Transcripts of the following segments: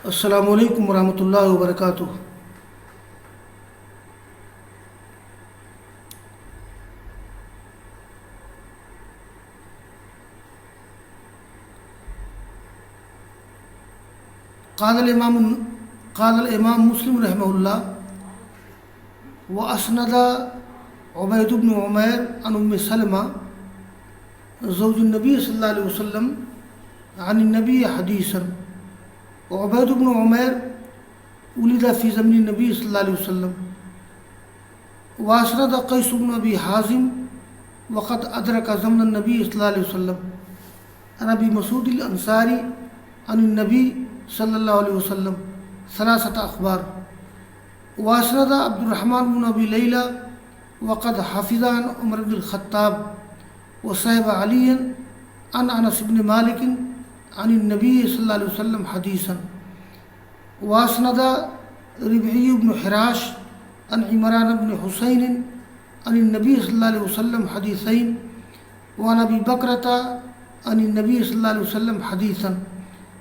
السلام علیکم ورحمۃ اللہ وبرکاتہ۔ قال الامام مسلم رحمہ اللہ واسند عبید بن عمیر عن ام سلمہ زوج النبی صلی اللہ علیہ وسلم عن النبی حدیثا، وعبید بن عمیر ولد فی زمن النبی صلی اللہ علیہ وسلم، واسند قیس بن ابی حازم وقد ادرک زمن النبی صلی اللہ علیہ وسلم عن ابی مسعود الانصاری عن النبی صلی اللہ علیہ وسلم ثلاثة اخبار، واسند عبد الرحمن بن ابی لیلى وقد حفظ عن عمر بن الخطاب وصحب علی عن انس بن مالک عن النبی صلی اللہ علیہ وسلم حدیثا، واسند ربعی بن حراش عن عمران بن حسین عن النبی صلی اللہ علیہ وسلم حدیثین، وعن ابی بکرۃ عن النبی صلی اللہ علیہ وسلم حدیثا،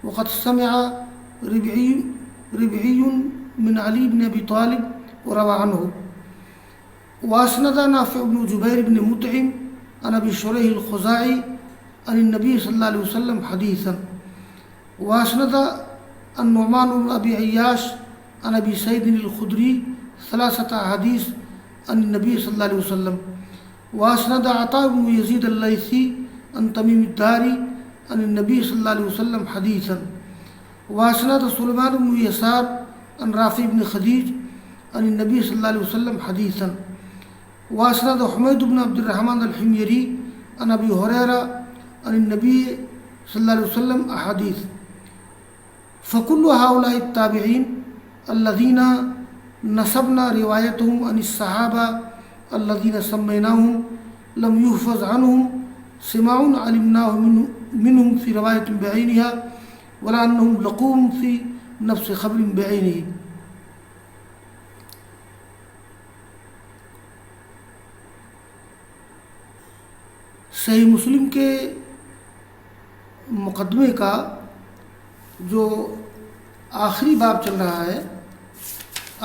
وقد سمع ربعی من علی بن ابی طالب وروى عنہ، واسند نافع بن جبیر بن مطعم عن ابی شریح الخزاعی عن النبی صلی اللہ علیہ وسلم حدیثا، واسند النعمان بن ابی عیاش عن ابی سعید الخدری ثلاثة احادیث عن النبی صلی اللہ علیہ وسلم، واسند عطاء بن یزید اللیثی عن تمیم الداری عن النبی صلی اللہ علیہ وسلم حدیثا، واسند سلیمان بن یسار عن رافع بن خدیج عن النبی صلی اللہ علیہ وسلم حدیثا، واسند حمید بن عبد الرحمن الحميري عن ابی ہریرہ عن النبی صلی اللہ علیہ وسلم احادیث، فکل هؤلاء التابعین الذین نسبنا روایتهم عن الصحابہ الذین سمیناهم لم يحفظ عنهم سماع علمناه منهم في روایت بعینها ولا انهم لقوهم في نفس خبر بعینه۔ صحیح مسلم کے مقدمے کا جو آخری باب چل رہا ہے،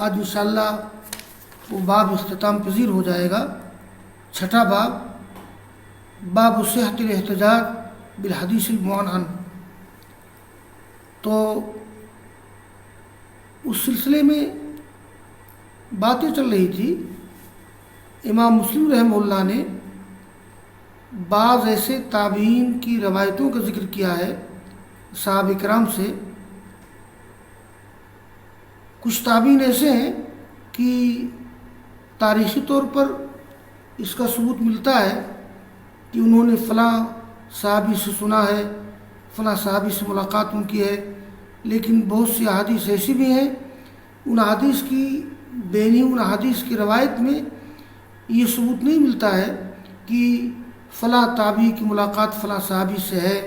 آج انشاءاللہ وہ باب اختتام پذیر ہو جائے گا، چھٹا باب، باب صحت الاحتجاج بالحدیث المعنعن۔ تو اس سلسلے میں باتیں چل رہی تھی، امام مسلم رحمہ اللہ نے بعض ایسے تابعین کی روایتوں کا ذکر کیا ہے صحابہ کرام سے۔ کچھ تابعین ایسے ہیں کہ تاریخی طور پر اس کا ثبوت ملتا ہے کہ انہوں نے فلاں صحابی سے سنا ہے، فلاں صحابی سے ملاقات ان کی ہے، لیکن بہت سی احادیث ایسی بھی ہیں ان احادیث کی بینی، ان احادیث کی روایت میں یہ ثبوت نہیں ملتا ہے کہ فلاں تابعی کی ملاقات فلاں صحابی سے ہے،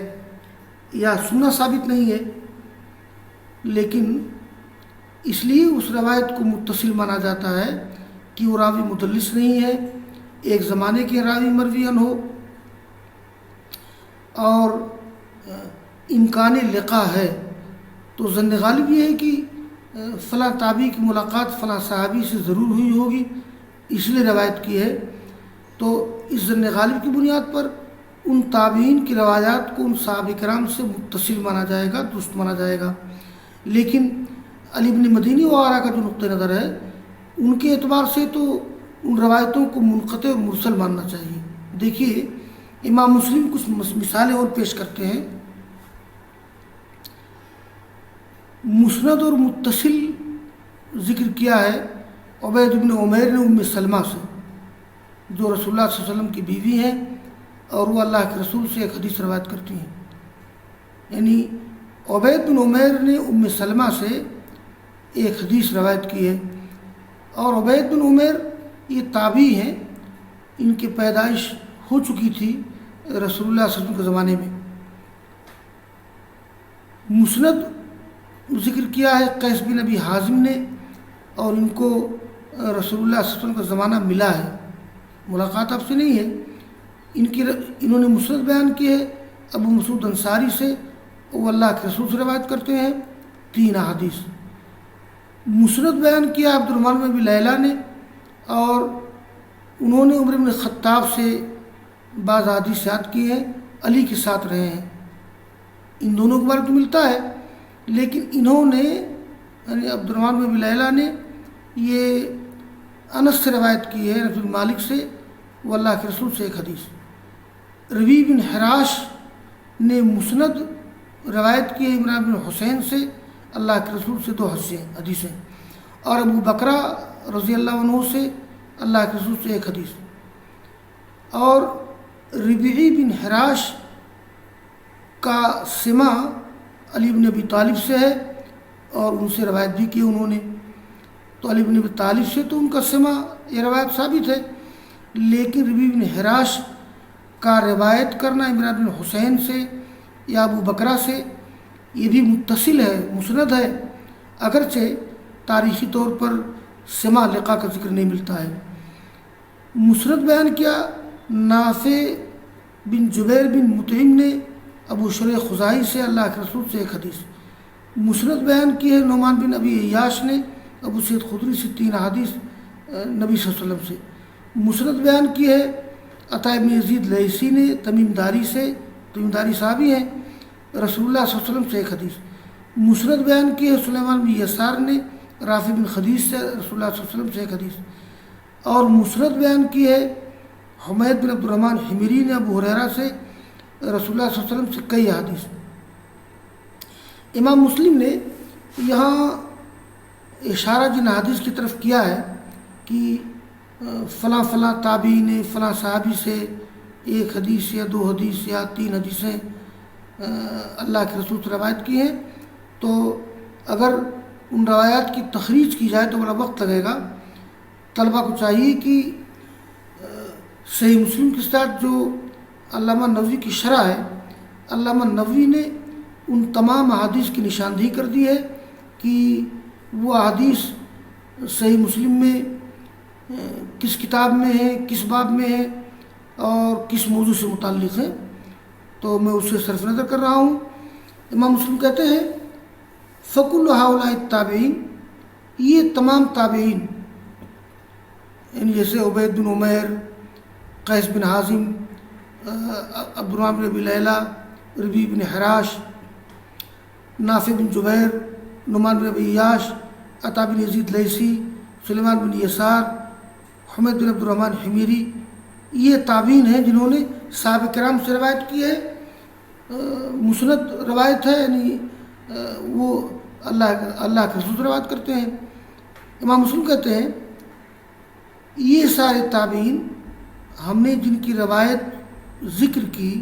یا سننا ثابت نہیں ہے، لیکن اس لیے اس روایت کو متصل مانا جاتا ہے کہ وہ راوی مدلس نہیں ہے، ایک زمانے کے راوی مرویان ہو، اور امکان لقاء ہے۔ تو ظن غالب یہ ہے کہ فلاں تابعی کی ملاقات فلاں صحابی سے ضرور ہوئی ہوگی، اس لیے روایت کی ہے۔ تو اس ظن غالب کی بنیاد پر ان تابعین کی روایات کو ان صحابہ کرام سے متصل مانا جائے گا، درست مانا جائے گا۔ لیکن علی بن مدینی وغیرہ کا جو نقطہ نظر ہے، ان کے اعتبار سے تو ان روایتوں کو منقطع اور مرسل ماننا چاہیے۔ دیکھیے امام مسلم کچھ مثالیں اور پیش کرتے ہیں۔ مسند اور متصل ذکر کیا ہے عبید بن عمیر نے ام سلمہ سے، جو رسول اللہ صلی اللہ علیہ وسلم کی بیوی ہیں اور وہ اللہ کے رسول سے ایک حدیث روایت کرتی ہیں۔ یعنی عبید بن عمیر نے ام سلمہ سے ایک حدیث روایت کی ہے، اور عبید بن عمیر یہ تابعی ہیں، ان کی پیدائش ہو چکی تھی رسول اللہ صلی اللہ علیہ وسلم کے زمانے میں۔ مسند ذکر کیا ہے قیس بن ابی حازم نے، اور ان کو رسول اللہ صلی اللہ علیہ وسلم کا زمانہ ملا ہے، ملاقات آپ سے نہیں ہے۔ انہوں نے مسند بیان کی ہے ابو مسعود انصاری سے، وہ اللہ کے رسول سے روایت کرتے ہیں، 3 احادیث۔ مسند بیان کیا عبد الرحمن بن ابی لیلہ نے، اور انہوں نے عمر بن خطاب سے بعض احادیث یاد کی ہیں، علی کے ساتھ رہے ہیں۔ ان دونوں کے بارے میں ملتا ہے، لیکن انہوں نے یعنی عبد الرحمن بن ابی لیلہ نے یہ انس سے روایت کی ہے، رسول مالک سے، و اللہ کے رسول سے ایک حدیث۔ ربیع بن حراش نے مسند روایت کی ہے عمران بن حسین سے، اللہ کے رسول سے 2 حدیثیں، اور ابو بکرہ رضی اللہ عنہ سے اللہ کے رسول سے 1 حدیث۔ اور ربیع بن حراش کا سماع علی بن ابی طالب سے ہے، اور ان سے روایت بھی کی انہوں نے، تو علی بن ابی طالب سے تو ان کا سماع یہ روایت ثابت ہے، لیکن ربیع بن حراش کا روایت کرنا عمران بن حسین سے یا ابو بکرہ سے یہ بھی متصل ہے، مسند ہے، اگرچہ تاریخی طور پر سماع لقاء کا ذکر نہیں ملتا ہے۔ مسند بیان کیا نافع بن جبیر بن مطعم نے ابو شریح خزاعی سے اللہ کے رسول سے 1 حدیث۔ مسند بیان کی ہے نعمان بن ابی عیاش نے ابو سعید خدری سے 3 احادیث نبی صلی اللہ علیہ وسلم سے۔ مسند بیان کی ہے عطا بن یزید لیثی نے تمیم داری سے، تمیم داری صحابی ہیں، رسول اللہ صلی اللہ علیہ وسلم سے 1 حدیث۔ مسند بیان کی ہے سلیمان بن یسار نے رافع بن خدیج سے، رسول اللہ صلی اللہ علیہ وسلم سے 1 حدیث۔ اور مسند بیان کی ہے حمید بن عبد الرحمن حمیری نے ابو ہریرہ سے، رسول اللہ صلی اللہ علیہ وسلم سے کئی احادیث۔ امام مسلم نے یہاں اشارہ جن حدیث کی طرف کیا ہے کہ فلاں فلاں تابعی نے فلاں صحابی سے 1 حدیث یا 2 حدیث یا 3 حدیثیں اللہ کے رسول سے روایت کی ہیں، تو اگر ان روایات کی تخریج کی جائے تو بڑا وقت لگے گا۔ طلبہ کو چاہیے کہ صحیح مسلم کے ساتھ جو علامہ نووی کی شرح ہے، علامہ نووی نے ان تمام احادیث کی نشاندہی کر دی ہے کہ وہ احادیث صحیح مسلم میں کس کتاب میں ہے، کس باب میں ہے، اور کس موضوع سے متعلق ہے، تو میں اسے صرف نظر کر رہا ہوں۔ امام مسلم کہتے ہیں فَكُلُّ هَؤُلَاءِ التَّابِعِينَ، یہ تمام تابعین، یعنی جیسے عبید بن عمیر، قیس بن حازم، عبد الرحمن بن ابی لیلہ، ربیع بن حراش، نافع بن جبیر، نعمان بن ابی عیاش، عطا بن یزید لیثی، سلیمان بن یسار، حمید بن عبد الرحمن حمیری، یہ تابعین ہیں جنہوں نے صحابہ کرام سے روایت کی ہے۔ مسند روایت ہے، یعنی وہ اللہ کے رسول سے روایت کرتے ہیں۔ امام مسلم کہتے ہیں یہ سارے تابعین ہم نے جن کی روایت ذکر کی،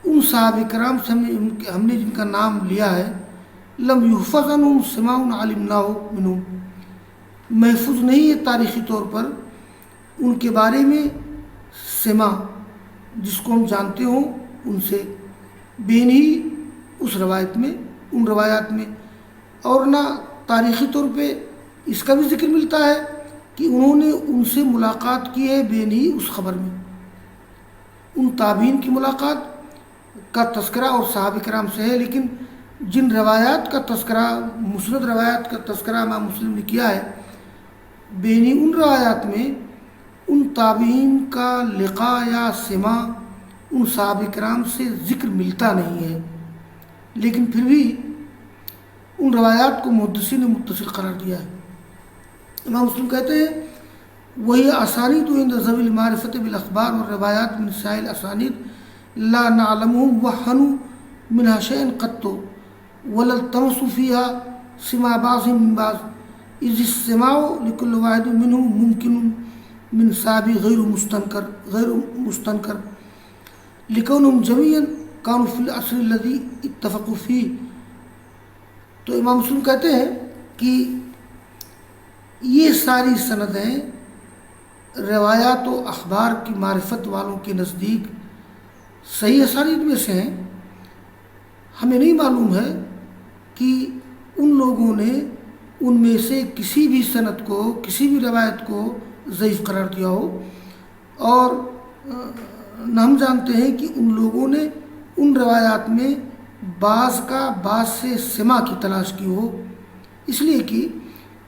ان صحابہ کرام سے ہم نے جن کا نام لیا ہے، لم یحفظ عنہم سماع علمناہ منہم، محفوظ نہیں ہے تاریخی طور پر ان کے بارے میں سماع جس کو ہم جانتے ہوں ان سے، بے نہیں اس روایت میں، ان روایات میں، اور نہ تاریخی طور پہ اس کا بھی ذکر ملتا ہے کہ انہوں نے ان سے ملاقات کی ہے، بے نہیں اس خبر میں۔ ان تابعین کی ملاقات کا تذکرہ اور صحابہ کرام سے ہے، لیکن جن روایات کا تذکرہ، مسند روایات کا تذکرہ امام مسلم نے کیا ہے، بے نہیں ان روایات میں ان تابعین کا لقاء یا سماع ان صحابہ کرام سے ذکر ملتا نہیں ہے، لیکن پھر بھی ان روایات کو محدثین نے متصل قرار دیا ہے۔ امام مسلم کہتے ہیں وہی اسانید عند ذوی المعرفۃ بالاخبار والروایات من سائر اسانید لا نعلمهم وحنوا منها شيئا قط ولا التمسوا فيها سماع بعضهم من بعض اذ السماع لكل واحد منهم ممكن من صحابی غیر مستنکر لکونہم جميعا كانوا في العصر الذي اتفقوا فيه۔ تو امام مسلم کہتے ہیں کہ یہ ساری سندیں روایات و اخبار کی معرفت والوں کے نزدیک صحیح اسانید میں سے ہیں۔ ہمیں نہیں معلوم ہے کہ ان لوگوں نے ان میں سے کسی بھی سند کو، کسی بھی روایت کو ضعیف قرار دیا ہو، اور نہ ہم جانتے ہیں کہ ان لوگوں نے ان روایات میں بعض کا بعض سے سما کی تلاش کی ہو، اس لیے کہ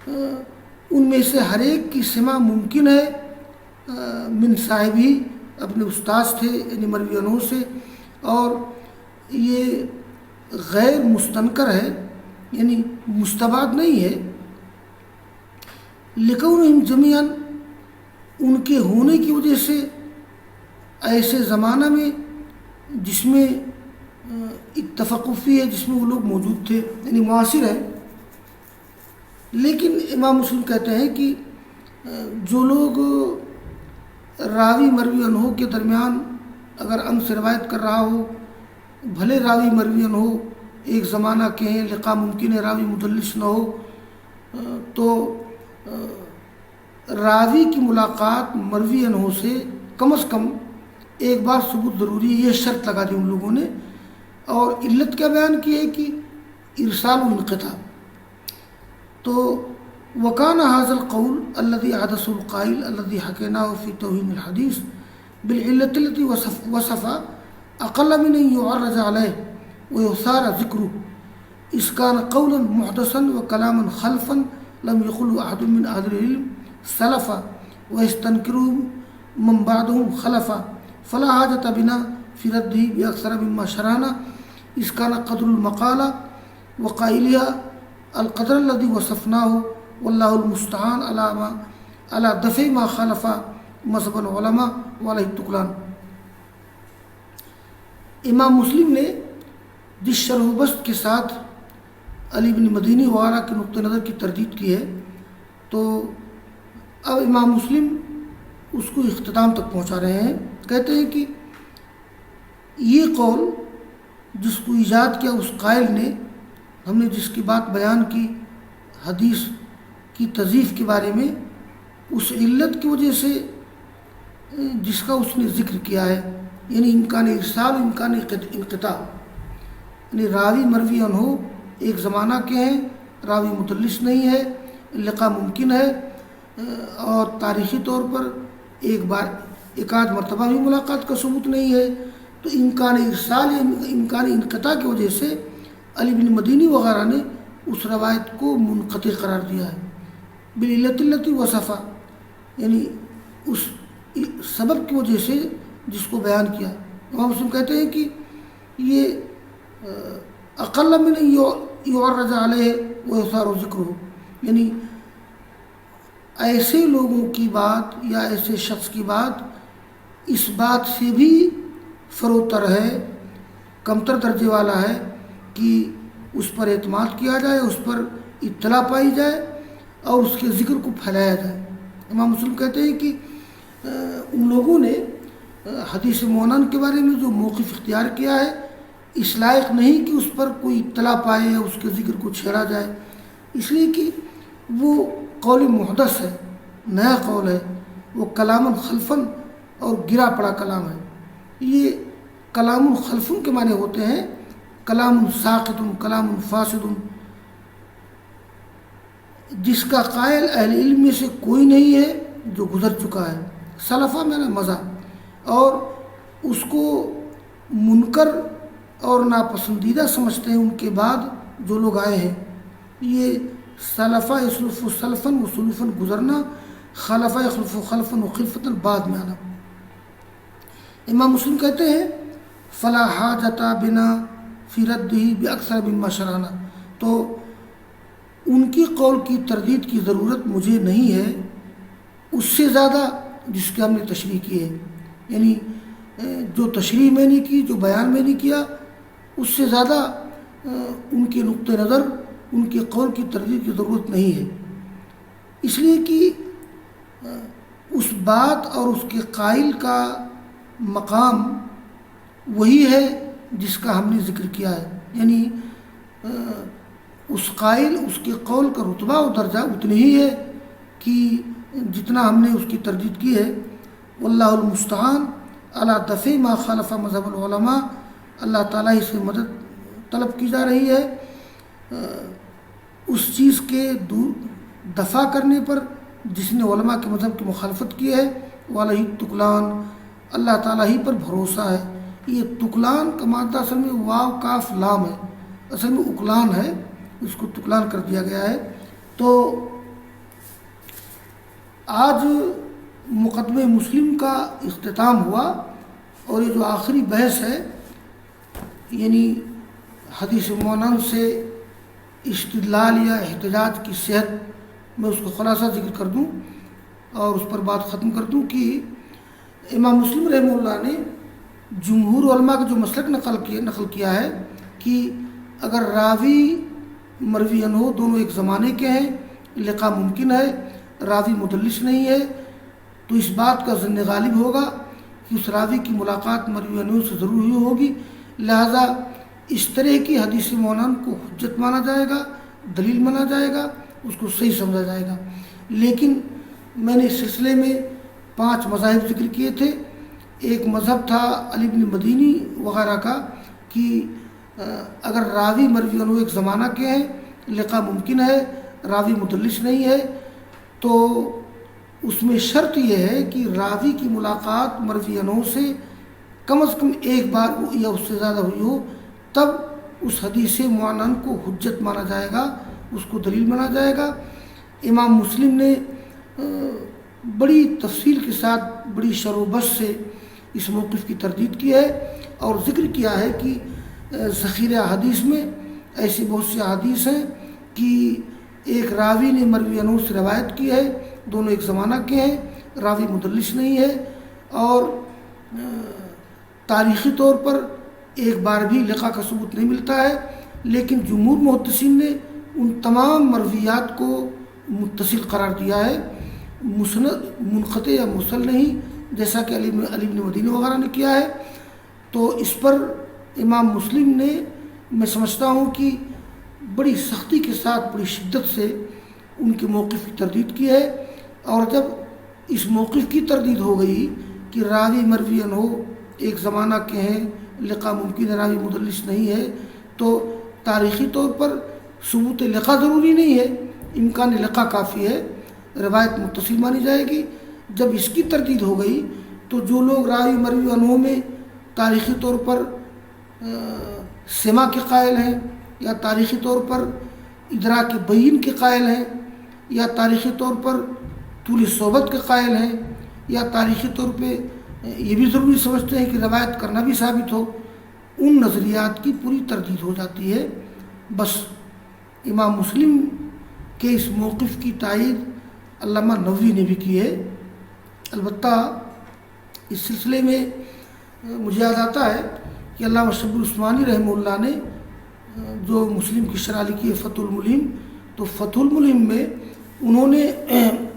ان میں سے ہر ایک کی سما ممکن ہے من صاحبی، اپنے استاذ تھے یعنی مروی عنہ سے، اور یہ غیر مستنکر ہے یعنی مستبعد نہیں ہے، لکونہم جمیعاً ان کے ہونے کی وجہ سے ایسے زمانہ میں جس میں اتفاقی ہے، جس میں وہ لوگ موجود تھے یعنی معاصر ہے۔ لیکن امام مسلم کہتے ہیں کہ جو لوگ راوی مروی عنہ کے درمیان اگر ان سے روایت کر رہا ہو، بھلے راوی مروی عنہ ایک زمانہ کے ہیں، لقاء ممکن ہے راوی مدلس نہ ہو، تو راوی کی ملاقات مروی عنہ سے کم از کم ایک بار ثبوت ضروری ہے، یہ شرط لگا دی ان لوگوں نے، اور علت کیا بیان کی ہے کہ ارسال و انقطاع۔ تو وکان هذا القول الذي حدث القائل الذي حكيناه في توهين الحديث بالعلة التي وصف اقل من ان يعرض عليه ويثار ذكره اذ كان قولا محدثا وكلاما خلفا لم يقله احد من اهل العلم سلفا ويستنكره من بعدهم خلفا فلا حاجة بنا في رده باكثر مما شرعنا اذ كان قدر المقالة وقائلها القدر الذي وصفناه واللہ المستعان علی دفع ما خالف مذہب العلماء وعلیہ التکلان۔ امام مسلم نے جس شرح و بسط کے ساتھ علی بن مدینی وغیرہ کے نقطہ نظر کی تردید کی ہے، تو اب امام مسلم اس کو اختتام تک پہنچا رہے ہیں۔ کہتے ہیں کہ یہ قول جس کو ایجاد کیا اس قائل نے، ہم نے جس کی بات بیان کی حدیث کی تضعیف کے بارے میں، اس علت کی وجہ سے جس کا اس نے ذکر کیا ہے، یعنی امکان ارسال و امکان انقطاع، یعنی راوی مروی عنہ ایک زمانہ کے ہیں، راوی مدلس نہیں ہے، لقاء ممکن ہے، اور تاریخی طور پر ایک آدھ مرتبہ بھی ملاقات کا ثبوت نہیں ہے، تو امکان ارسال یا امکان انقطاع کی وجہ سے علی بن مدینی وغیرہ نے اس روایت کو منقطع قرار دیا ہے، بالعلت التی وصفا، یعنی اس سبب کی وجہ سے جس کو بیان کیا۔ امام مسلم کہتے ہیں کہ یہ اقل من یعرض علیہ ویثار ذکرہ، یعنی ایسے لوگوں کی بات یا ایسے شخص کی بات اس بات سے بھی فروتر ہے، کمتر درجے والا ہے کہ اس پر اعتماد کیا جائے، اس پر اطلاع پائی جائے اور اس کے ذکر کو پھیلایا جائے۔ امام مسلم کہتے ہیں کہ ان لوگوں نے حدیث مونن کے بارے میں جو موقف اختیار کیا ہے، اس لائق نہیں کہ اس پر کوئی اطلاع پائے، اس کے ذکر کو چھیڑا جائے، اس لیے کہ وہ قول محدث ہے، نیا قول ہے، وہ کلام خلفن اور گرا پڑا کلام ہے۔ یہ کلام خلفن کے معنی ہوتے ہیں کلام ساقط، کلام فاسد، جس کا قائل اہل علم میں سے کوئی نہیں ہے جو گزر چکا ہے، سلفہ میں نے مزہ، اور اس کو منکر اور ناپسندیدہ سمجھتے ہیں ان کے بعد جو لوگ آئے ہیں۔ یہ سلفہ یسلف و سلفن و سلفن گزرنا، خلفہ یخلف و خلفن و خلفتن بعد میں آنا۔ امام مسلم کہتے ہیں فلا حاجت بنا فی ردہ باکثر مما شرعنا، تو ان کی قول کی تردید کی ضرورت مجھے نہیں ہے اس سے زیادہ جس کے ہم نے تشریح کی ہے، یعنی جو تشریح میں نے کی، جو بیان میں نے کیا، اس سے زیادہ ان کے نقطہ نظر، ان کے قول کی تردید کی ضرورت نہیں ہے، اس لیے کہ اس بات اور اس کے قائل کا مقام وہی ہے جس کا ہم نے ذکر کیا ہے، یعنی اس قائل، اس کے قول کا رتبہ و درجہ اتنی ہی ہے کہ جتنا ہم نے اس کی تردید کی ہے۔ واللہ المستعان علی دفع ما خالف مذہب العلماء، اللہ تعالیٰ ہی سے مدد طلب کی جا رہی ہے اس چیز کے دفع کرنے پر جس نے علماء کے مذہب کی مخالفت کی ہے۔ وعلیہ التکلان، اللہ تعالیٰ ہی پر بھروسہ ہے، یہ تکلان کا مادہ اصل میں واو کاف لام ہے، اصل میں اکلان ہے، اس کو تکلان کر دیا گیا ہے۔ تو آج مقدمہ مسلم کا اختتام ہوا، اور یہ جو آخری بحث ہے، یعنی حدیث معنن سے استدلال یا احتجاج کی صحت، میں اس کو خلاصہ ذکر کر دوں اور اس پر بات ختم کر دوں کہ امام مسلم رحمہ اللہ نے جمہور علماء کا جو مسلک نقل کیا ہے کہ اگر راوی مروی عنہ دونوں ایک زمانے کے ہیں، لقاء ممکن ہے، راوی مدلس نہیں ہے، تو اس بات کا ظن غالب ہوگا کہ اس راوی کی ملاقات مروی عنہ سے ضرور ہوئی ہوگی، لہذا اس طرح کی حدیث معنن کو حجت مانا جائے گا، دلیل مانا جائے گا، اس کو صحیح سمجھا جائے گا۔ لیکن میں نے اس سلسلے میں 5 مذاہب ذکر کیے تھے۔ ایک مذہب تھا علی بن مدینی وغیرہ کا کہ اگر راوی مروی عنہ ایک زمانہ کے ہیں، لقاء ممکن ہے، راوی مدلس نہیں ہے، تو اس میں شرط یہ ہے کہ راوی کی ملاقات مروی عنہ سے کم از کم ایک بار یا اس سے زیادہ ہوئی ہو، تب اس حدیث معنن کو حجت مانا جائے گا، اس کو دلیل مانا جائے گا۔ امام مسلم نے بڑی تفصیل کے ساتھ، بڑی شرح و بسط سے اس موقف کی تردید کی ہے اور ذکر کیا ہے کہ ذخیرہ حدیث میں ایسی بہت سی احادیث ہیں کہ ایک راوی نے مروی عنہ سے روایت کی ہے، دونوں ایک زمانہ کے ہیں، راوی مدلس نہیں ہے، اور تاریخی طور پر ایک بار بھی لقاء کا ثبوت نہیں ملتا ہے، لیکن جمہور محدثین نے ان تمام مرویات کو متصل قرار دیا ہے، مسند منقطع یا مرسل نہیں، جیسا کہ علی بن مدینی وغیرہ نے کیا ہے۔ تو اس پر امام مسلم نے، میں سمجھتا ہوں کہ بڑی سختی کے ساتھ، بڑی شدت سے ان کے موقف کی تردید کی ہے، اور جب اس موقف کی تردید ہو گئی کہ راوی مروی عنہ ایک زمانہ کے ہیں، لقاء ممکن ہے، راوی مدلس نہیں ہے، تو تاریخی طور پر ثبوت لقاء ضروری نہیں ہے، امکان لقاء کافی ہے، روایت متصل مانی جائے گی۔ جب اس کی تردید ہو گئی تو جو لوگ راوی مروی عنہ میں تاریخی طور پر سماع کے قائل ہیں، یا تاریخی طور پر ادراک بین کے قائل ہیں، یا تاریخی طور پر طول صحبت کے قائل ہیں، یا تاریخی طور پہ یہ بھی ضروری سمجھتے ہیں کہ روایت کرنا بھی ثابت ہو، ان نظریات کی پوری تردید ہو جاتی ہے۔ بس امام مسلم کے اس موقف کی تائید علامہ نووی نے بھی کی ہے۔ البتہ اس سلسلے میں مجھے یاد آتا ہے کہ علامہ شبیر العثمانی رحمہ اللہ نے جو مسلم کی شرح لکھی ہے فتح الملہم، تو فتح الملہم میں انہوں نے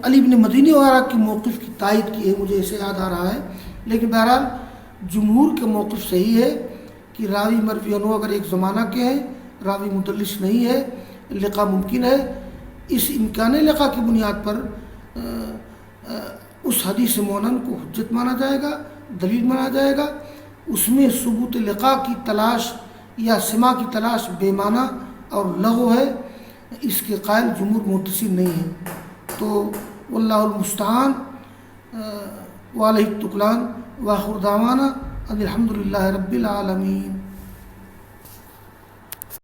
علی بن مدینی وغیرہ کے موقف کی تائید کی ہے، مجھے اسے یاد آ رہا ہے۔ لیکن بہرحال جمہور کے موقف صحیح ہے کہ راوی مروی عنہ اگر ایک زمانہ کے ہیں، راوی مدلس نہیں ہے، لقاء ممکن ہے، اس امکان لقاء کی بنیاد پر اس حدیث معنن کو حجت مانا جائے گا، دلیل مانا جائے گا۔ اس میں ثبوت لقاء کی تلاش یا سماع کی تلاش بے معنی اور لغو ہے، اس کے قائل جمہور محدثین نہیں ہیں۔ تو واللہ المستعان وعلیہ التکلان، وآخر دعوانا ان الحمد للہ رب العالمین۔